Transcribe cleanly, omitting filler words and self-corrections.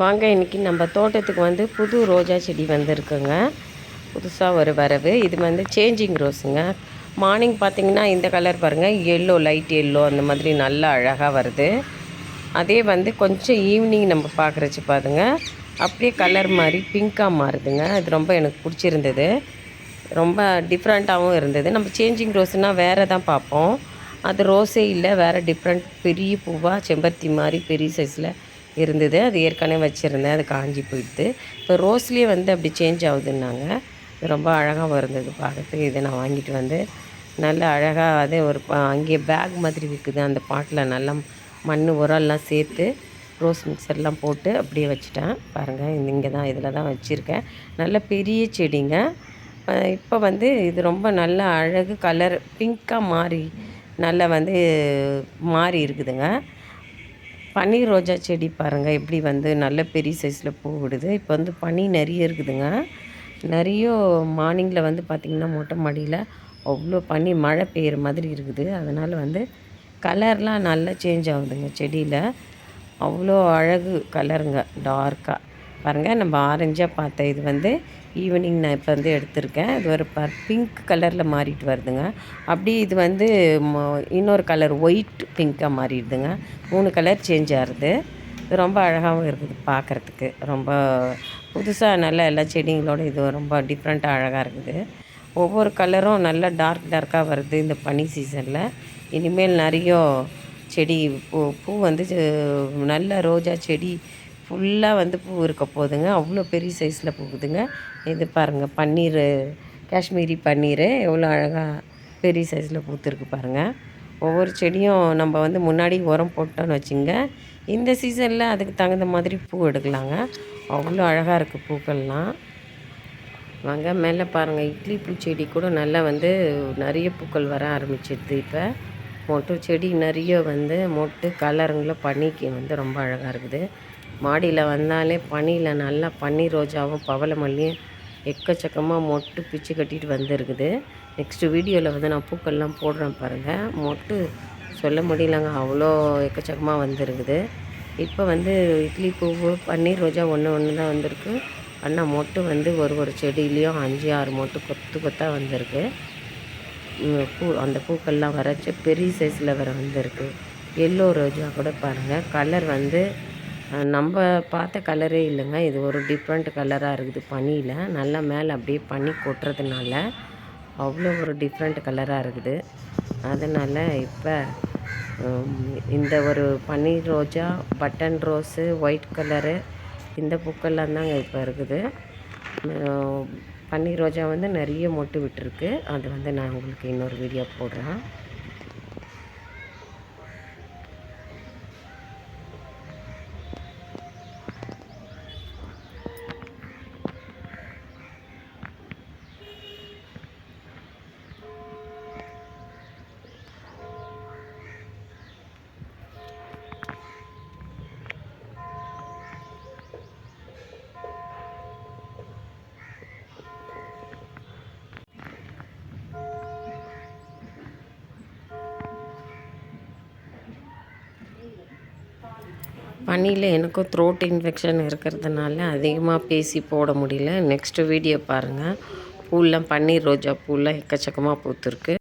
வாங்க இன்றைக்கி நம்ம தோட்டத்துக்கு வந்து புது ரோஜா செடி வந்திருக்குங்க. புதுசாக ஒரு வரவு. இது வந்து சேஞ்சிங் ரோஸுங்க. மார்னிங் பார்த்திங்கன்னா இந்த கலர் பாருங்கள், எல்லோ, லைட் எல்லோ அந்த மாதிரி நல்லா அழகாக வருது. அதே வந்து கொஞ்சம் ஈவினிங் நம்ம பார்க்குறச்சு பாருங்க, அப்படியே கலர் மாதிரி பிங்க்காக மாறுதுங்க. அது ரொம்ப எனக்கு பிடிச்சிருந்தது. ரொம்ப டிஃப்ரெண்ட்டாகவும் இருந்தது. நம்ம சேஞ்சிங் ரோஸ்னால் வேறு தான் பார்ப்போம். அது ரோஸே இல்லை, வேறு டிஃப்ரெண்ட் பெரிய பூவாக செம்பருத்தி மாதிரி பெரிய சைஸில் இருந்தது. அது ஏற்கனவே வச்சுருந்தேன், அது காஞ்சி போயிடுது. இப்போ ரோஸ்லேயே வந்து அப்படி சேஞ்ச் ஆகுதுன்னாங்க. ரொம்ப அழகாகவும் இருந்தது பார்க்கறதுக்கு. இதை நான் வாங்கிட்டு வந்து நல்ல அழகாக அதே ஒரு அங்கேயே பேக் மாதிரி விற்குது. அந்த பாட்டில் நல்லா மண் உரம்லாம் சேர்த்து ரோஸ் மிக்சர்லாம் போட்டு அப்படியே வச்சுட்டேன் பாருங்கள். இங்கே தான் இதில் தான் வச்சுருக்கேன். நல்ல பெரிய செடிங்க. இப்போ வந்து இது ரொம்ப நல்ல அழகு கலர் பிங்க்காக மாறி நல்லா வந்து மாறி இருக்குதுங்க. பன்னீர் ரோஜா செடி பாருங்கள் எப்படி வந்து நல்ல பெரிய சைஸில் பூ விடுது. இப்போ வந்து பனி நிறைய இருக்குதுங்க. நிறைய மார்னிங்கில் வந்து பார்த்திங்கன்னா மொட்டை மாடியில் அவ்வளோ பனி மழை பெய்கிற மாதிரி இருக்குது. அதனால் வந்து கலர்லாம் நல்லா சேஞ்ச் ஆகுதுங்க செடியில். அவ்வளோ அழகு கலருங்க, டார்க்காக பாருங்கள். நம்ம ஆரஞ்சாக பார்த்த இது வந்து ஈவினிங் நான் இப்போ வந்து எடுத்திருக்கேன். இது ஒரு பிங்க் கலரில் மாறிட்டு வருதுங்க. அப்படி இது வந்து இன்னொரு கலர் ஒயிட் பிங்க்காக மாறிடுதுங்க. 3 கலர் சேஞ்ச் ஆகுது. இது ரொம்ப அழகாகவும் இருக்குது பார்க்குறதுக்கு. ரொம்ப புதுசாக நல்லா எல்லா செடிங்களோட இது ரொம்ப டிஃப்ரெண்ட்டாக அழகாக இருக்குது. ஒவ்வொரு கலரும் நல்லா டார்க்காக வருது இந்த பனி சீசனில். இனிமேல் நிறைய செடி பூ வந்து நல்ல ரோஜா செடி ஃபுல்லாக வந்து பூ இருக்க போகுதுங்க. அவ்வளோ பெரிய சைஸில் பூக்குதுங்க. இது பாருங்கள், பன்னீர், காஷ்மீரி பன்னீர் எவ்வளோ அழகாக பெரிய சைஸில் பூத்துருக்கு பாருங்கள். ஒவ்வொரு செடியும் நம்ம வந்து முன்னாடி உரம் போட்டோன்னு வச்சுங்க, இந்த சீசனில் அதுக்கு தகுந்த மாதிரி பூ எடுக்கலாங்க. அவ்வளோ அழகாக இருக்குது பூக்கள்லாம். வாங்க மேலே பாருங்கள், இட்லி பூச்செடி கூட நல்லா வந்து நிறைய பூக்கள் வர ஆரம்பிச்சிடுது. இப்போ மொட்டு செடி நிறைய வந்து மொட்டு கலருங்கள பனிக்கு வந்து ரொம்ப அழகாக இருக்குது. மாடியில் வந்தாலே பனியில் நல்லா பன்னீர் ரோஜாவும் பவளமல்லியும் எக்கச்சக்கமாக மொட்டு பிச்சு கட்டிட்டு வந்துருக்குது. நெக்ஸ்ட்டு வீடியோவில் வந்து நான் பூக்கள்லாம் போடுறேன் பாருங்கள். மொட்டு சொல்ல முடியலங்க, அவ்வளோ எக்கச்சக்கமாக வந்துருக்குது. இப்போ வந்து இட்லி பூவு பன்னீர் ரோஜா ஒன்று தான் வந்திருக்கு. ஆனால் மொட்டு வந்து ஒரு செடியிலையும் 5-6 மொட்டு கொத்தாக வந்திருக்கு. அந்த பூக்கள்லாம் வரைச்சி பெரிய சைஸில் வர வந்திருக்கு. எல்லோ ரோஜா கூட பாருங்கள், கலர் வந்து நம்ம பார்த்த கலரே இல்லைங்க. இது ஒரு டிஃப்ரெண்ட் கலராக இருக்குது பனியில். நல்லா மேலே அப்படியே பனி கொட்டுறதுனால அவ்வளோ ஒரு டிஃப்ரெண்ட் கலராக இருக்குது. அதனால் இப்போ இந்த ஒரு பன்னீர் ரோஜா, பட்டன் ரோஸு, ஒயிட் கலரு இந்த பூக்கள்லாம் தாங்க இப்போ இருக்குது. பன்னீர் ரோஜா வந்து நிறைய மொட்டு விட்டுருக்கு. அது வந்து நான் உங்களுக்கு இன்னொரு வீடியோ போடுறேன். பனியில் எனக்கும் த்ரோட் இன்ஃபெக்ஷன் இருக்கிறதுனால அதிகமாக பேசி போட முடியல. நெக்ஸ்ட்டு வீடியோ பாருங்கள். பூலாம் பன்னீர் ரோஜா பூலாம் எக்கச்சக்கமாக பூத்துருக்கு.